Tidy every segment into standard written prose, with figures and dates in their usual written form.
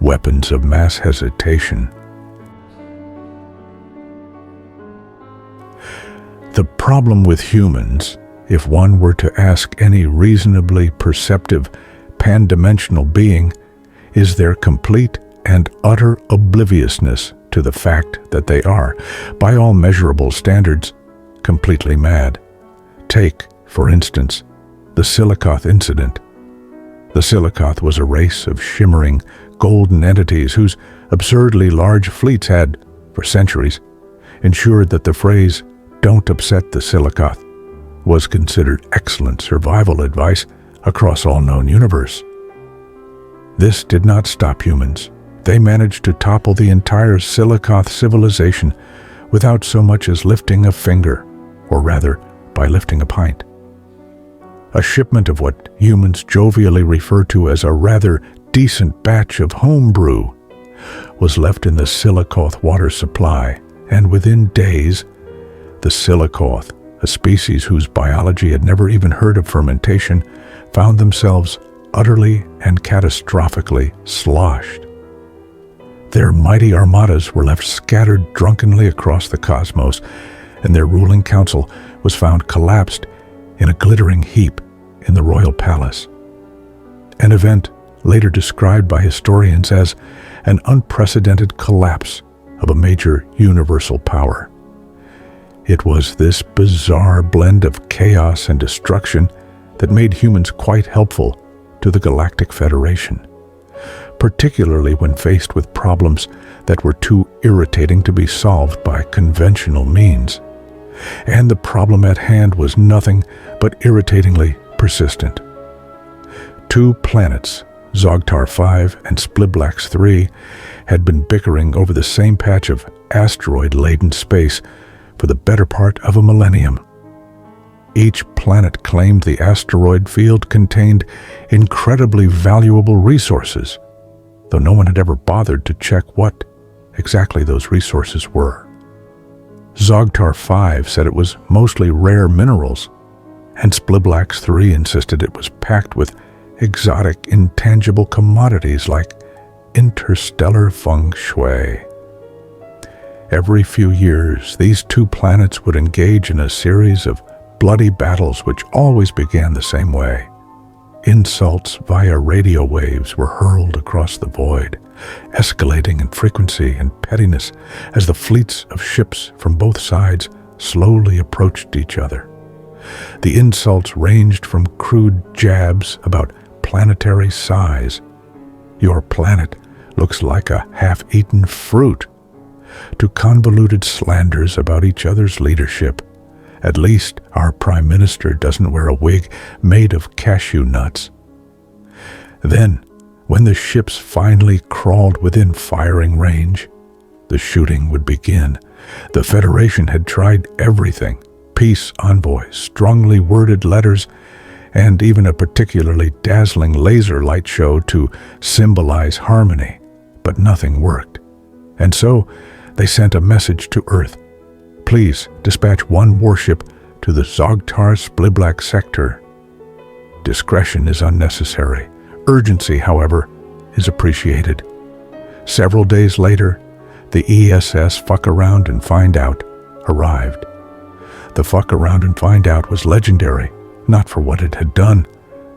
weapons of mass hesitation. The problem with humans, if one were to ask any reasonably perceptive, pan-dimensional being, is their complete and utter obliviousness to the fact that they are, by all measurable standards, completely mad. Take, for instance, the Silicoth incident. The Silicoth was a race of shimmering, golden entities whose absurdly large fleets had, for centuries, ensured that the phrase, "Don't upset the Silicoth," was considered excellent survival advice across all known universe. This did not stop humans. They managed to topple the entire Silicoth civilization without so much as lifting a finger, or rather, by lifting a pint. A shipment of what humans jovially refer to as a rather decent batch of home brew was left in the Silicoth water supply, and within days, the Silicoth, a species whose biology had never even heard of fermentation, found themselves utterly and catastrophically sloshed. Their mighty armadas were left scattered drunkenly across the cosmos, and their ruling council was found collapsed in a glittering heap in the royal palace. An event later described by historians as an unprecedented collapse of a major universal power. It was this bizarre blend of chaos and destruction that made humans quite helpful to the Galactic Federation, particularly when faced with problems that were too irritating to be solved by conventional means. And the problem at hand was nothing but irritatingly persistent. Two planets, Zogtar 5 and Spliblax 3, had been bickering over the same patch of asteroid-laden space for the better part of a millennium. Each planet claimed the asteroid field contained incredibly valuable resources, though no one had ever bothered to check what exactly those resources were. Zogtar 5 said it was mostly rare minerals, and Spliblax 3 insisted it was packed with exotic, intangible commodities like interstellar feng shui. Every few years, these two planets would engage in a series of bloody battles which always began the same way. Insults via radio waves were hurled across the void, escalating in frequency and pettiness as the fleets of ships from both sides slowly approached each other. The insults ranged from crude jabs about planetary size, "Your planet looks like a half-eaten fruit," to convoluted slanders about each other's leadership. "At least our Prime Minister doesn't wear a wig made of cashew nuts." Then, when the ships finally crawled within firing range, the shooting would begin. The Federation had tried everything: peace envoys, strongly worded letters, and even a particularly dazzling laser light show to symbolize harmony, but nothing worked. And so, they sent a message to Earth: "Please dispatch one warship to the Zogtar Spliblax sector." Discretion is unnecessary. Urgency, however, is appreciated. Several days later, the ESS Fuck Around and Find Out arrived. The Fuck Around and Find Out was legendary, not for what it had done,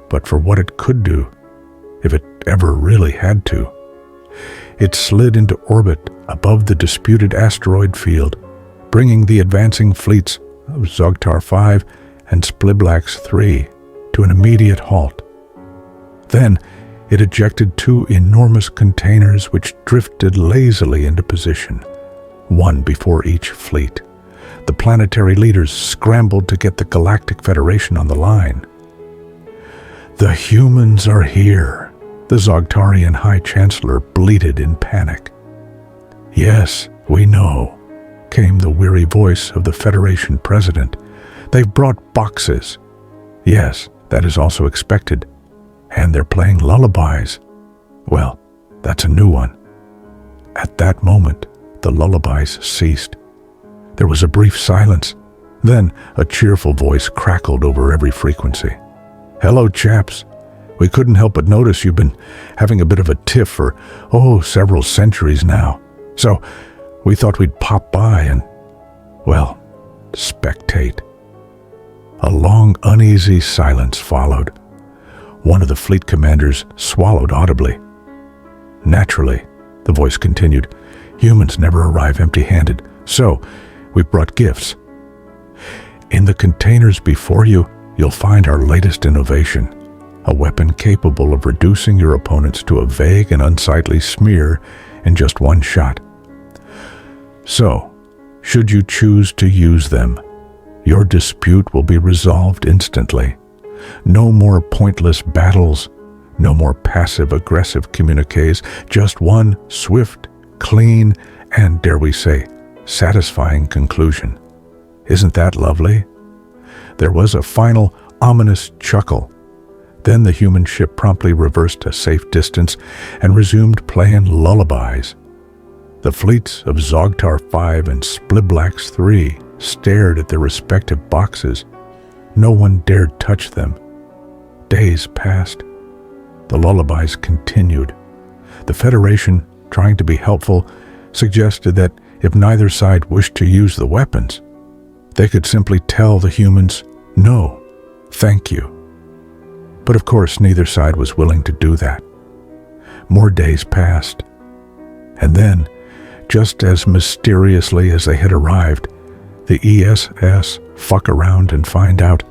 but for what it could do, if it ever really had to. It slid into orbit above the disputed asteroid field, bringing the advancing fleets of Zogtar 5 and Spliblax 3 to an immediate halt. Then, it ejected two enormous containers which drifted lazily into position, one before each fleet. The planetary leaders scrambled to get the Galactic Federation on the line. "The humans are here," the Zogtarian High Chancellor bleated in panic. "Yes, we know," came the weary voice of the Federation President. "They've brought boxes." "Yes, that is also expected. And they're playing lullabies." "Well, that's a new one." At that moment, the lullabies ceased. There was a brief silence. Then a cheerful voice crackled over every frequency. "Hello, chaps. We couldn't help but notice you've been having a bit of a tiff for, several centuries now. So we thought we'd pop by and, well, spectate." A long, uneasy silence followed. One of the fleet commanders swallowed audibly. "Naturally," the voice continued, "humans never arrive empty-handed, so we brought gifts. In the containers before you, you'll find our latest innovation, a weapon capable of reducing your opponents to a vague and unsightly smear in just one shot. So, should you choose to use them, your dispute will be resolved instantly. No more pointless battles, no more passive-aggressive communiques, just one swift, clean, and, dare we say, satisfying conclusion. Isn't that lovely?" There was a final, ominous chuckle. Then the human ship promptly reversed a safe distance and resumed playing lullabies. The fleets of Zogtar 5 and Spliblax 3 stared at their respective boxes. No one dared touch them. Days passed. The lullabies continued. The Federation, trying to be helpful, suggested that if neither side wished to use the weapons, they could simply tell the humans, "No, thank you." But of course, neither side was willing to do that. More days passed. And then, just as mysteriously as they had arrived, the ESS Fuck Around and Find Out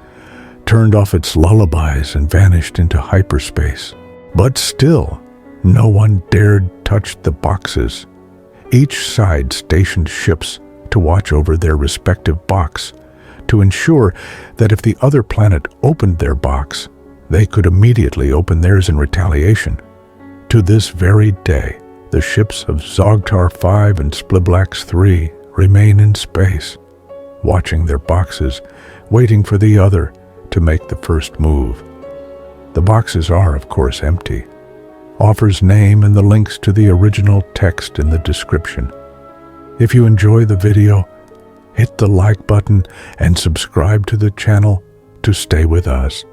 turned off its lullabies and vanished into hyperspace. But still, no one dared touch the boxes. Each side stationed ships to watch over their respective box, to ensure that if the other planet opened their box, they could immediately open theirs in retaliation. To this very day, the ships of Zogtar 5 and Spliblax 3 remain in space, watching their boxes, waiting for the other to make the first move. The boxes are, of course, empty. Offer's name and the links to the original text in the description. If you enjoy the video, hit the like button and subscribe to the channel to stay with us.